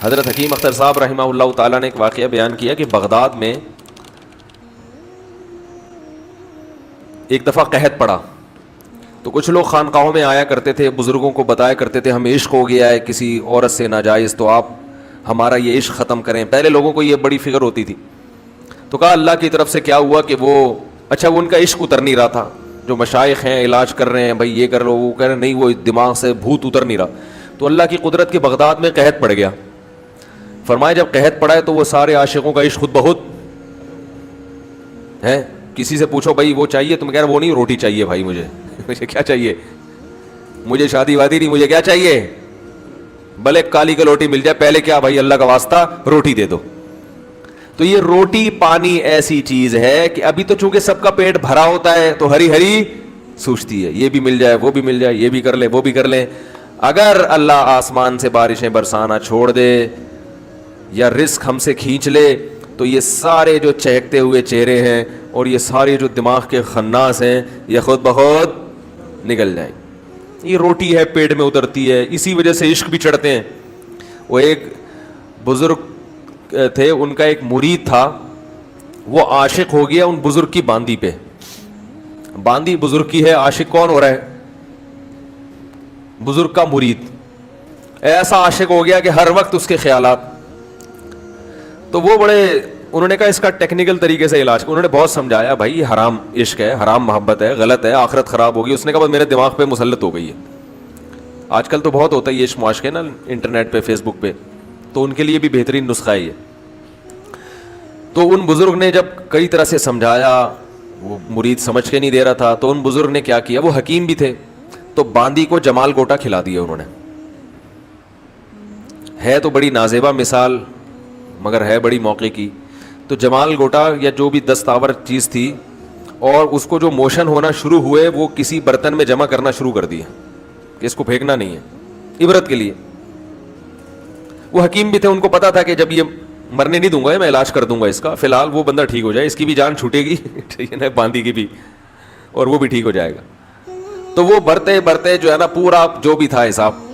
حضرت حکیم اختر صاحب رحمہ اللہ تعالیٰ نے ایک واقعہ بیان کیا کہ بغداد میں ایک دفعہ قحط پڑا تو کچھ لوگ خانقاہوں میں آیا کرتے تھے, بزرگوں کو بتایا کرتے تھے ہمیں عشق ہو گیا ہے کسی عورت سے ناجائز, تو آپ ہمارا یہ عشق ختم کریں. پہلے لوگوں کو یہ بڑی فکر ہوتی تھی. تو کہا اللہ کی طرف سے کیا ہوا کہ وہ ان کا عشق اتر نہیں رہا تھا. جو مشائخ ہیں علاج کر رہے ہیں بھائی یہ کر لو وہ کہہ رہے نہیں, وہ دماغ سے بھوت اتر نہیں رہا. تو اللہ کی قدرت کے بغداد میں قحط پڑ گیا. فرمایا جب قحط پڑا ہے تو وہ سارے عاشقوں کا عشق خود بخود ہے. کسی سے پوچھو بھائی وہ چاہیے, تم کہہ رہے وہ نہیں, روٹی چاہیے بھائی مجھے کیا چاہیے, مجھے شادی وادی نہیں, مجھے کیا چاہیے, بھلے کالی کا روٹی مل جائے, پہلے کیا بھائی اللہ کا واسطہ روٹی دے دو. تو یہ روٹی پانی ایسی چیز ہے کہ ابھی تو چونکہ سب کا پیٹ بھرا ہوتا ہے تو ہری ہری سوچتی ہے, یہ بھی مل جائے وہ بھی مل جائے, یہ بھی کر لیں وہ بھی کر لیں. اگر اللہ آسمان سے بارشیں برسانا چھوڑ دے یا رزق ہم سے کھینچ لے تو یہ سارے جو چہکتے ہوئے چہرے ہیں اور یہ سارے جو دماغ کے خناس ہیں یہ خود بخود نکل جائیں. یہ روٹی ہے پیٹ میں اترتی ہے, اسی وجہ سے عشق بھی چڑھتے ہیں. وہ ایک بزرگ تھے, ان کا ایک مرید تھا, وہ عاشق ہو گیا ان بزرگ کی باندی پہ. باندی بزرگ کی ہے, عاشق کون ہو رہا ہے, بزرگ کا مرید. ایسا عاشق ہو گیا کہ ہر وقت اس کے خیالات. تو وہ انہوں نے کہا اس کا ٹیکنیکل طریقے سے علاج, انہوں نے بہت سمجھایا بھائی یہ حرام عشق ہے, حرام محبت ہے, غلط ہے, آخرت خراب ہوگی. اس نے کہا بس میرے دماغ پہ مسلط ہو گئی ہے. آج کل تو بہت ہوتا ہے یہ عشق معاشقے نا انٹرنیٹ پہ فیس بک پہ, تو ان کے لیے بھی بہترین نسخہ ہے یہ. تو ان بزرگ نے جب کئی طرح سے سمجھایا, وہ مرید سمجھ کے نہیں دے رہا تھا, تو ان بزرگ نے کیا کیا, وہ حکیم بھی تھے, تو باندی کو جمال گوٹا کھلا دیا انہوں نے. ہے تو بڑی نازیبا مثال مگر ہے بڑی موقع کی. تو جمال گوٹا یا جو بھی دستاور چیز تھی, اور اس کو جو موشن ہونا شروع ہوئے وہ کسی برتن میں جمع کرنا شروع کر دیا کہ اس کو پھینکنا نہیں ہے, عبرت کے لیے. وہ حکیم بھی تھے, ان کو پتا تھا کہ جب یہ مرنے نہیں دوں گا میں علاج کر دوں گا اس کا, فی الحال وہ بندہ ٹھیک ہو جائے, اس کی بھی جان چھوٹے گی ٹھیک ہے نا, باندی کی بھی, اور وہ بھی ٹھیک ہو جائے گا. تو وہ برتے برتے جو ہے نا پورا جو بھی تھا حساب,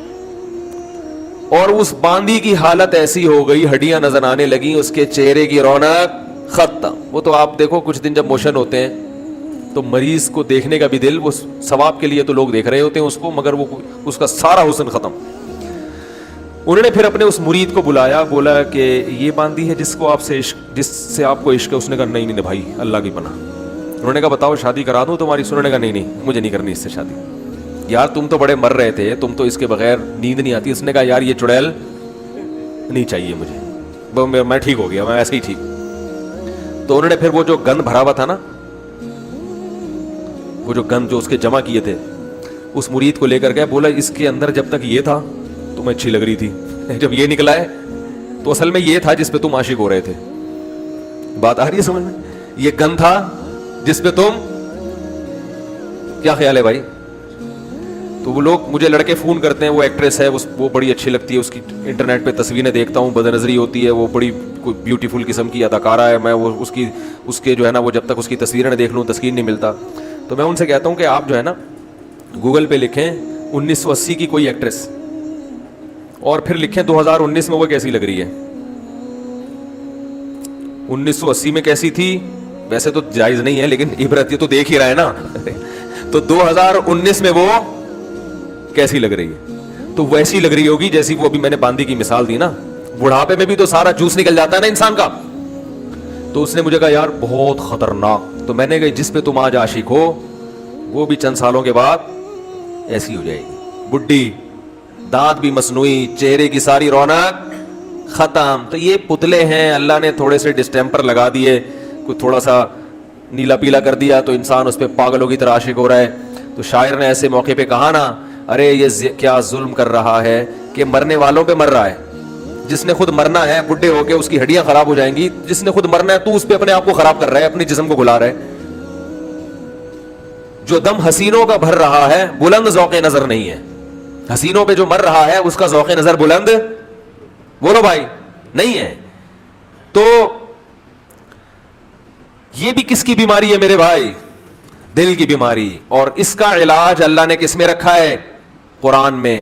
اور اس باندی کی حالت ایسی ہو گئی, ہڈیاں نظر آنے لگیں, اس کے چہرے کی رونق ختم. وہ تو آپ دیکھو کچھ دن جب موشن ہوتے ہیں تو مریض کو دیکھنے کا بھی دل, وہ ثواب کے لیے تو لوگ دیکھ رہے ہوتے ہیں اس کو, مگر وہ اس کا سارا حسن ختم. انہوں نے پھر اپنے اس مرید کو بلایا, بولا کہ یہ باندی ہے جس سے آپ کو عشق ہے. اس نے کہا نہیں نہیں بھائی اللہ کی پناہ. انہوں نے کہا بتاؤ شادی کرا دوں تمہاری. انہوں نے کہا نہیں مجھے نہیں کرنی اس سے شادی. یار تم تو بڑے مر رہے تھے, تم تو اس کے بغیر نیند نہیں آتی. اس نے کہا یار یہ چڑیل نہیں چاہیے مجھے, میں ٹھیک ہو گیا, میں ایسے ہی ٹھیک. تو انہوں نے پھر وہ جو گند بھرا ہوا تھا نا, وہ جو گند جو اس کے جمع کیے تھے, اس مرید کو لے کر گیا, بولا اس کے اندر جب تک یہ تھا تمہیں اچھی لگ رہی تھی, جب یہ نکلا ہے تو اصل میں یہ تھا جس پہ تم عاشق ہو رہے تھے. بات آ رہی ہے سمجھ میں, یہ گند تھا جس پہ تم, کیا خیال ہے بھائی. تو وہ لوگ مجھے لڑکے فون کرتے ہیں, وہ ایکٹریس ہے وہ بڑی اچھی لگتی ہے, اس کی انٹرنیٹ پہ تصویریں دیکھتا ہوں, بد نظری ہوتی ہے, وہ بڑی بیوٹیفل قسم کی اداکارہ ہے, میں وہ اس کے جو ہے نا وہ جب تک اس کی تصویریں نہ دیکھ لوں تسکین نہیں ملتا. تو میں ان سے کہتا ہوں کہ آپ جو ہے نا گوگل پہ لکھیں 1980 کی کوئی ایکٹریس, اور پھر لکھیں 2019 میں وہ کیسی لگ رہی ہے. 1980 میں کیسی تھی ویسے تو جائز نہیں ہے, لیکن عبرت یہ تو دیکھ ہی رہا ہے نا تو 2019 میں وہ کیسی لگ رہی ہے. تو ویسی لگ رہی ہوگی جیسی وہ ابھی میں نے باندی کی مثال دی نا. بڑھاپے میں بھی تو سارا جوس نکل جاتا ہے نا انسان کا. تو اس نے مجھے کہا یار بہت خطرناک. تو میں نے کہا جس پہ تم آج عاشق ہو وہ بھی چند سالوں کے بعد ایسی ہو جائے گی, بڈھی, دانت بھی مصنوعی, چہرے کی ساری رونق ختم. تو یہ پتلے ہیں, اللہ نے تھوڑے سے ڈسٹیمپر لگا دیے, کوئی تھوڑا سا نیلا پیلا کر دیا تو انسان اس پہ پاگلوں کی طرح عاشق ہو رہا ہے. تو شاعر نے ایسے موقع پہ کہا نا, ارے یہ کیا ظلم کر رہا ہے کہ مرنے والوں پہ مر رہا ہے. جس نے خود مرنا ہے بڈھے ہو کے اس کی ہڈیاں خراب ہو جائیں گی, جس نے خود مرنا ہے تو اس پہ اپنے آپ کو خراب کر رہا ہے, اپنے جسم کو گلا رہا ہے. جو دم حسینوں کا بھر رہا ہے بلند ذوق نظر نہیں ہے. حسینوں پہ جو مر رہا ہے اس کا ذوق نظر بلند, بولو بھائی, نہیں ہے. تو یہ بھی کس کی بیماری ہے میرے بھائی, دل کی بیماری. اور اس کا علاج اللہ نے کس میں رکھا ہے, قرآن میں.